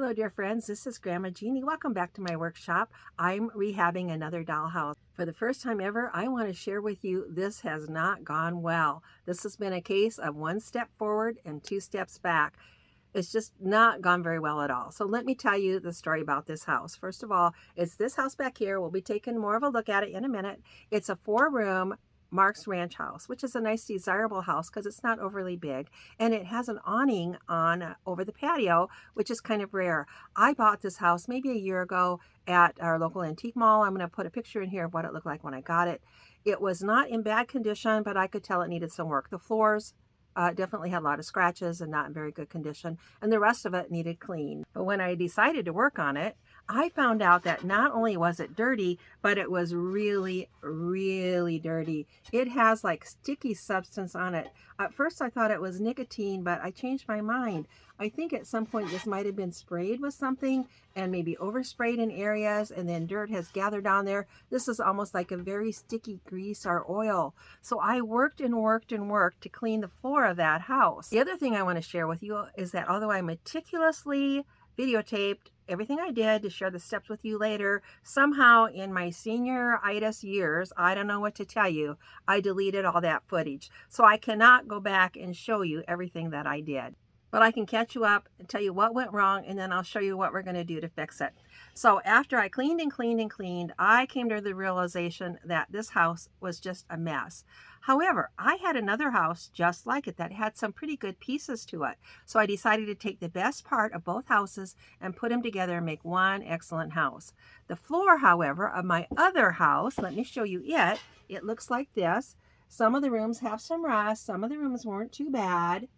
Hello, dear friends. This is Grandma Jeannie. Welcome back to my workshop. I'm rehabbing another dollhouse. For the first time ever, I want to share with you this has not gone well. This has been a case of one step forward and two steps back. It's just not gone very well at all. So let me tell you the story about this house. First of all, it's this house back here. We'll be taking more of a look at it in a minute. It's a 4-room Marx ranch house, which is a nice desirable house because it's not overly big, and it has an awning on over the patio, which is kind of rare. I bought this house maybe a year ago at our local antique mall. I'm going to put a picture in here of what it looked like when I got it. It was not in bad condition, but I could tell it needed some work. The floors definitely had a lot of scratches and not in very good condition, and the rest of it needed clean. But when I decided to work on it, I found out that not only was it dirty, but it was really, really dirty. It has like sticky substance on it. At first I thought it was nicotine, but I changed my mind. I think at some point this might have been sprayed with something and maybe oversprayed in areas, and then dirt has gathered on there. This is almost like a very sticky grease or oil. So I worked and worked and worked to clean the floor of that house. The other thing I want to share with you is that although I meticulously videotaped everything I did to share the steps with you later, somehow in my senioritis years, I don't know what to tell you, I deleted all that footage. So I cannot go back and show you everything that I did. But I can catch you up and tell you what went wrong, and then I'll show you what we're going to do to fix it. So after I cleaned and cleaned and cleaned, I came to the realization that this house was just a mess. However, I had another house just like it that had some pretty good pieces to it. So I decided to take the best part of both houses and put them together and make one excellent house. The floor, however, of my other house, let me show you it. It looks like this. Some of the rooms have some rust. Some of the rooms weren't too bad.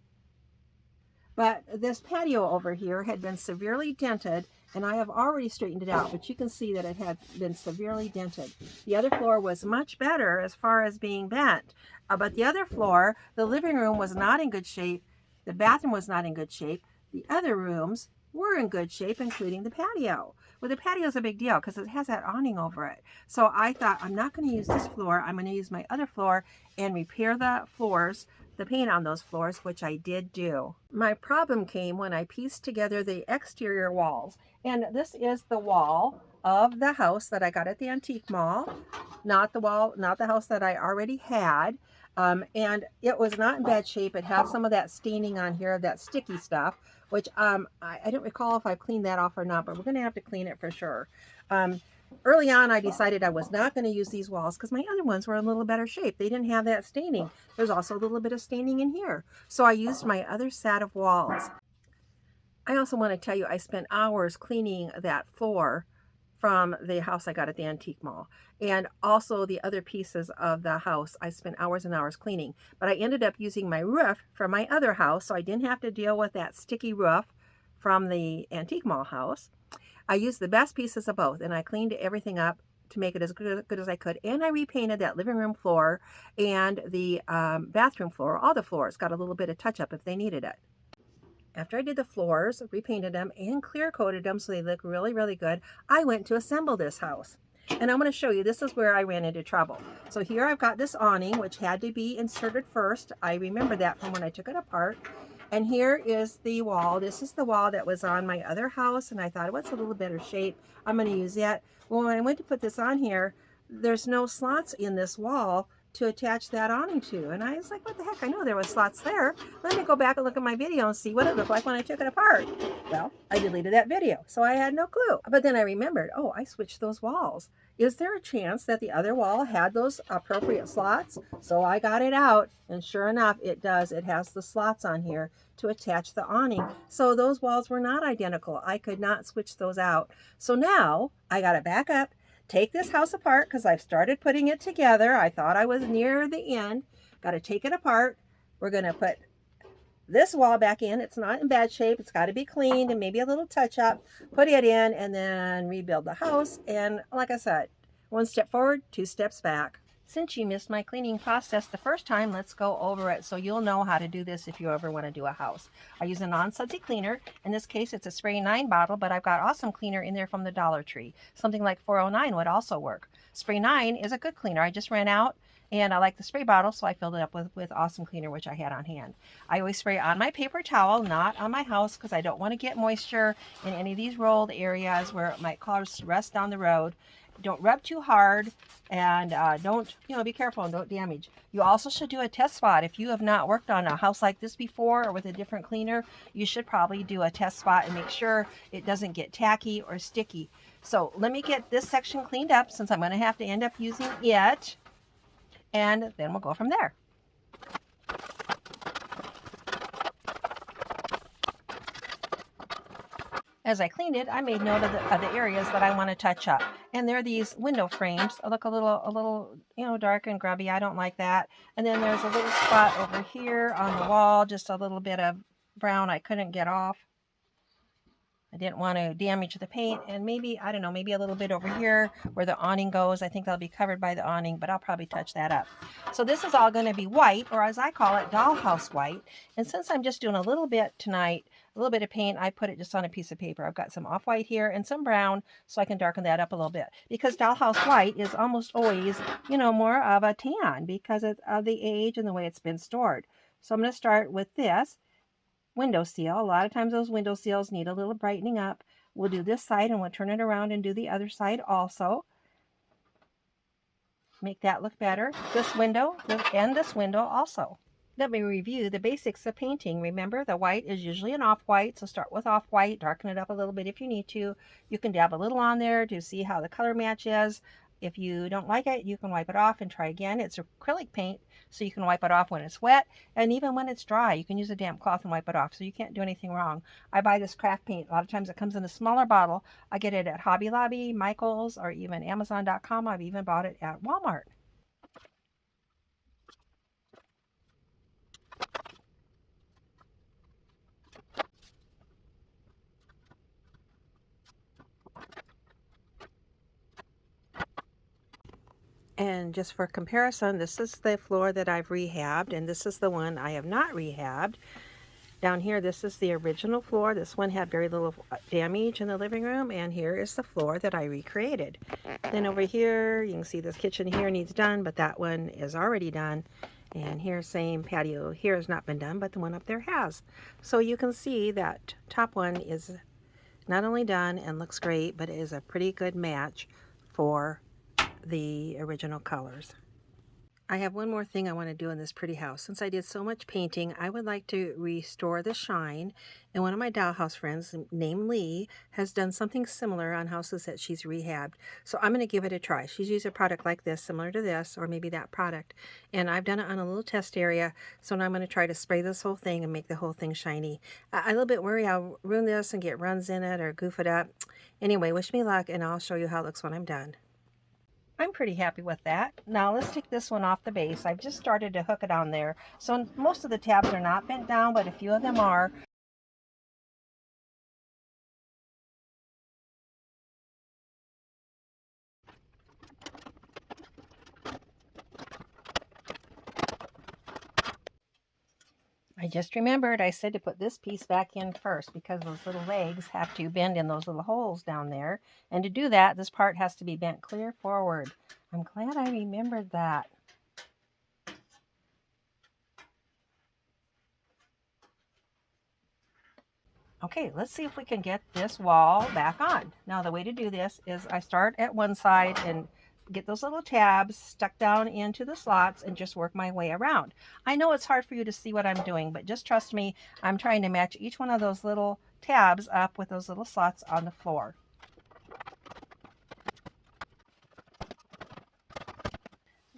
But this patio over here had been severely dented, and I have already straightened it out, but you can see that it had been severely dented. The other floor was much better as far as being bent, but the other floor, the living room was not in good shape, the bathroom was not in good shape, the other rooms were in good shape, including the patio. Well, the patio is a big deal because it has that awning over it. So I thought, I'm not going to use this floor. I'm going to use my other floor and repair the floors, the paint on those floors, which I did do. My problem came when I pieced together the exterior walls. And this is the wall of the house that I got at the antique mall, not the house that I already had. And it was not in bad shape. It had some of that staining on here, that sticky stuff, which I don't recall if I cleaned that off or not, but we're going to have to clean it for sure. Early on, I decided I was not going to use these walls because my other ones were in a little better shape. They didn't have that staining. There's also a little bit of staining in here. So I used my other set of walls. I also want to tell you I spent hours cleaning that floor from the house I got at the antique mall, and also the other pieces of the house. I spent hours and hours cleaning, but I ended up using my roof from my other house, so I didn't have to deal with that sticky roof from the antique mall house. I used the best pieces of both, and I cleaned everything up to make it as good as I could, and I repainted that living room floor and the bathroom floor. All the floors got a little bit of touch-up if they needed it. After I did the floors, repainted them, and clear coated them so they look really, really good, I went to assemble this house. And I'm going to show you, this is where I ran into trouble. So here I've got this awning, which had to be inserted first. I remember that from when I took it apart. And here is the wall. This is the wall that was on my other house, and I thought, what's a little better shape? I'm going to use that. Well, when I went to put this on here, there's no slots in this wall to attach that awning to. And I was like, what the heck? I know there was slots there. Let me go back and look at my video and see what it looked like when I took it apart. Well, I deleted that video, so I had no clue. But then I remembered, oh, I switched those walls. Is there a chance that the other wall had those appropriate slots? So I got it out, and sure enough, it does. It has the slots on here to attach the awning. So those walls were not identical. I could not switch those out. So now I got it back up, take this house apart because I've started putting it together. I thought I was near the end. Got to take it apart. We're going to put this wall back in. It's not in bad shape. It's got to be cleaned and maybe a little touch up. Put it in and then rebuild the house. And like I said, one step forward, two steps back. Since you missed my cleaning process the first time, let's go over it so you'll know how to do this if you ever want to do a house. I use a non-sudsy cleaner. In this case, it's a Spray 9 bottle, but I've got awesome cleaner in there from the Dollar Tree. Something like 409 would also work. Spray 9 is a good cleaner. I just ran out And I like the spray bottle, so I filled it up with Awesome Cleaner, which I had on hand. I always spray on my paper towel, not on my house, because I don't want to get moisture in any of these rolled areas where it might cause rust down the road. Don't rub too hard, and don't, be careful and don't damage. You also should do a test spot. If you have not worked on a house like this before or with a different cleaner, you should probably do a test spot and make sure it doesn't get tacky or sticky. So let me get this section cleaned up, since I'm going to have to end up using it, and then we'll go from there. As I cleaned it, I made note of the areas that I want to touch up. And there are these window frames. Look a little, dark and grubby. I don't like that. And then there's a little spot over here on the wall, just a little bit of brown I couldn't get off. I didn't want to damage the paint, and maybe, I don't know, maybe a little bit over here where the awning goes. I think that'll be covered by the awning, but I'll probably touch that up. So this is all going to be white, or as I call it, dollhouse white. And since I'm just doing a little bit tonight, a little bit of paint, I put it just on a piece of paper. I've got some off-white here and some brown, so I can darken that up a little bit. Because dollhouse white is almost always, more of a tan because of the age and the way it's been stored. So I'm going to start with this window seal. A lot of times those window seals need a little brightening up. We'll do this side and we'll turn it around and do the other side also. Make that look better. This window and this window also. Let me review the basics of painting. Remember, the white is usually an off-white, so start with off-white, darken it up a little bit if you need to. You can dab a little on there to see how the color matches. If you don't like it, you can wipe it off and try again. It's acrylic paint, so you can wipe it off when it's wet, and even when it's dry, you can use a damp cloth and wipe it off, so you can't do anything wrong. I buy this craft paint. A lot of times it comes in a smaller bottle. I get it at Hobby Lobby, Michael's, or even Amazon.com. I've even bought it at Walmart. And just for comparison, this is the floor that I've rehabbed, and this is the one I have not rehabbed. Down here, this is the original floor. This one had very little damage in the living room, and here is the floor that I recreated. Then over here, you can see this kitchen here needs done, but that one is already done. And here, same patio here has not been done, but the one up there has. So you can see that top one is not only done and looks great, but it is a pretty good match for the original colors. I have one more thing I want to do in this pretty house. Since I did so much painting, I would like to restore the shine. And one of my dollhouse friends, named Lee, has done something similar on houses that she's rehabbed. So I'm going to give it a try. She's used a product like this, similar to this, or maybe that product. And I've done it on a little test area. So now I'm going to try to spray this whole thing and make the whole thing shiny. I'm a little bit worried I'll ruin this and get runs in it or goof it up. Anyway, wish me luck, and I'll show you how it looks when I'm done. I'm pretty happy with that. Now let's take this one off the base. I've just started to hook it on there. So most of the tabs are not bent down, but a few of them are. I just remembered I said to put this piece back in first because those little legs have to bend in those little holes down there. And to do that, this part has to be bent clear forward. I'm glad I remembered that. Okay, let's see if we can get this wall back on. Now the way to do this is I start at one side and get those little tabs stuck down into the slots and just work my way around. I know it's hard for you to see what I'm doing, but just trust me, I'm trying to match each one of those little tabs up with those little slots on the floor.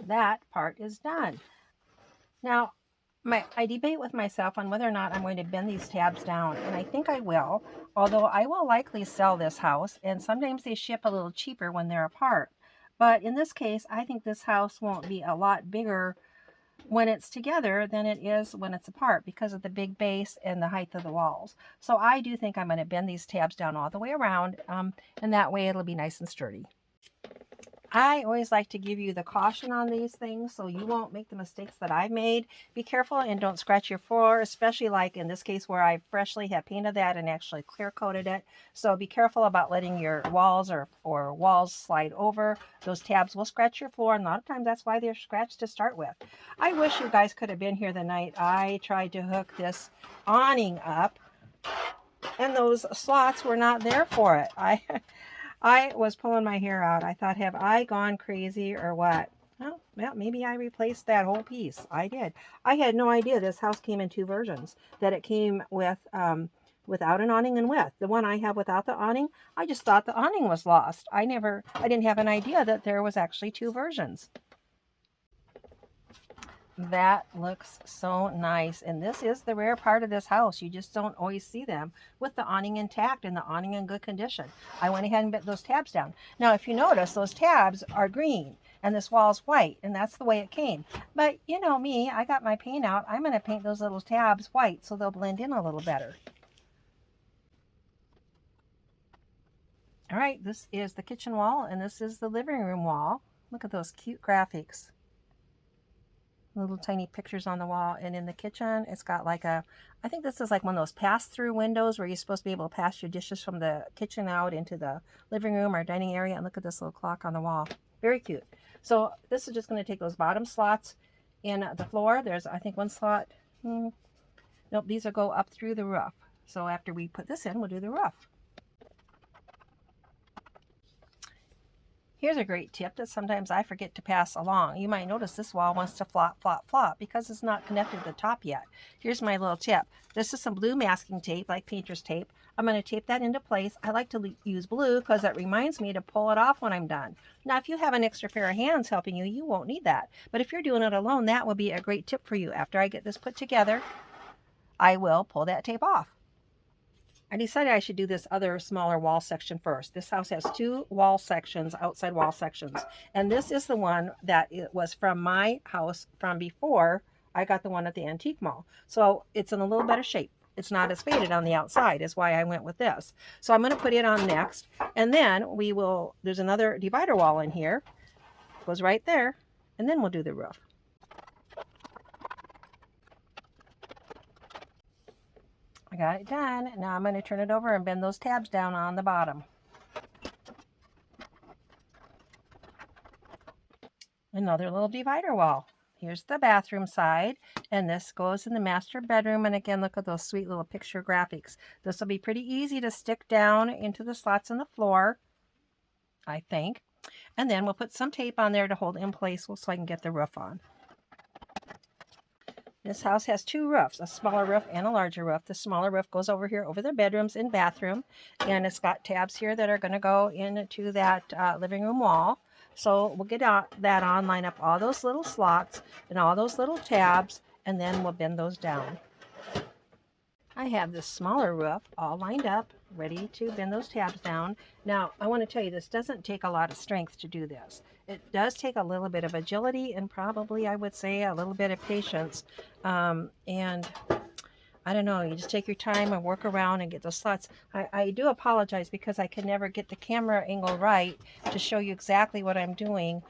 That part is done. Now, I debate with myself on whether or not I'm going to bend these tabs down, and I think I will, although I will likely sell this house, and sometimes they ship a little cheaper when they're apart. But in this case, I think this house won't be a lot bigger when it's together than it is when it's apart because of the big base and the height of the walls. So I do think I'm going to bend these tabs down all the way around, and that way it'll be nice and sturdy. I always like to give you the caution on these things so you won't make the mistakes that I've made. Be careful and don't scratch your floor, especially like in this case where I freshly have painted that and actually clear coated it. So be careful about letting your walls or walls slide over. Those tabs will scratch your floor, and a lot of times that's why they're scratched to start with. I wish you guys could have been here the night I tried to hook this awning up, and those slots were not there for it. I was pulling my hair out. I thought, have I gone crazy or what? Well, maybe I replaced that whole piece. I did. I had no idea this house came in 2 versions, that it came with without an awning and with. The one I have without the awning, I just thought the awning was lost. I didn't have an idea that there was actually 2 versions. That looks so nice, and this is the rare part of this house. You just don't always see them with the awning intact and the awning in good condition. I went ahead and bent those tabs down. Now if you notice, those tabs are green and this wall's white, and that's the way it came. But you know me, I got my paint out. I'm going to paint those little tabs white so they'll blend in a little better. All right, this is the kitchen wall and this is the living room wall. Look at those cute graphics. Little tiny pictures on the wall, and in the kitchen it's got like a, I think this is like one of those pass-through windows where you're supposed to be able to pass your dishes from the kitchen out into the living room or dining area. And look at this little clock on the wall, very cute. So this is just going to take those bottom slots in the floor. There's I think one slot, nope, these will go up through the roof. So after we put this in, we'll do the roof. Here's a great tip that sometimes I forget to pass along. You might notice this wall wants to flop, flop, flop because it's not connected to the top yet. Here's my little tip. This is some blue masking tape, like painter's tape. I'm going to tape that into place. I like to use blue because that reminds me to pull it off when I'm done. Now, if you have an extra pair of hands helping you, you won't need that. But if you're doing it alone, that will be a great tip for you. After I get this put together, I will pull that tape off. I decided I should do this other smaller wall section first. This house has 2 wall sections, outside wall sections. And this is the one that it was from my house from before I got the one at the antique mall. So it's in a little better shape. It's not as faded on the outside, is why I went with this. So I'm going to put it on next. And then there's another divider wall in here. Goes right there. And then we'll do the roof. I got it done. Now I'm going to turn it over and bend those tabs down on the bottom. Another little divider wall. Here's the bathroom side, and this goes in the master bedroom. And again, look at those sweet little picture graphics. This will be pretty easy to stick down into the slots in the floor, I think. And then we'll put some tape on there to hold it in place so I can get the roof on. This house has 2 roofs, a smaller roof and a larger roof. The smaller roof goes over here over the bedrooms and bathroom, and it's got tabs here that are going to go into that living room wall. So we'll get that on, line up all those little slots and all those little tabs, and then we'll bend those down. I have this smaller roof all lined up, ready to bend those tabs down. Now, I want to tell you, this doesn't take a lot of strength to do this. It does take a little bit of agility and probably, I would say, a little bit of patience. And I don't know, you just take your time and work around and get those slots. I do apologize because I can never get the camera angle right to show you exactly what I'm doing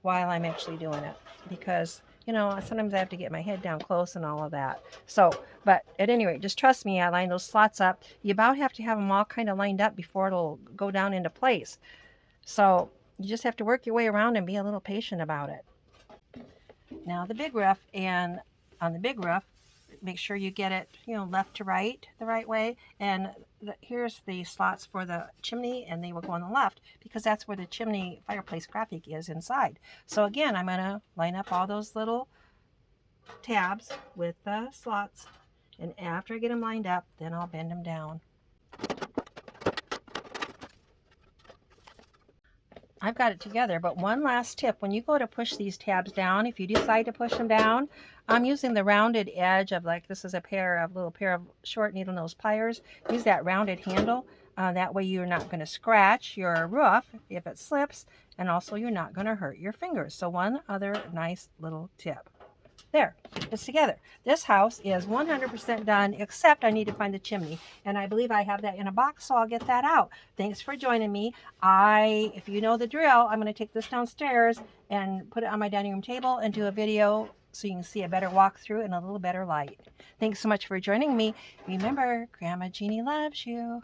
while I'm actually doing it. Because you know, sometimes I have to get my head down close and all of that. So, but at any rate, just trust me, I line those slots up. You about have to have them all kind of lined up before it'll go down into place. So you just have to work your way around and be a little patient about it. Now the big roof, and on the big roof, make sure you get it, you know, left to right the right way. And here's the slots for the chimney, and they will go on the left because that's where the chimney fireplace graphic is inside. So again, I'm going to line up all those little tabs with the slots, and after I get them lined up, then I'll bend them down. I've got it together, but one last tip. When you go to push these tabs down, if you decide to push them down, I'm using the rounded edge of, like, this is a little pair of short needle nose pliers. Use that rounded handle. That way you're not going to scratch your roof if it slips, and also you're not going to hurt your fingers. So one other nice little tip. There, it's together. This house is 100% done, except I need to find the chimney. And I believe I have that in a box, so I'll get that out. Thanks for joining me. If you know the drill, I'm going to take this downstairs and put it on my dining room table and do a video so you can see a better walkthrough and a little better light. Thanks so much for joining me. Remember, Grandma Jeannie loves you.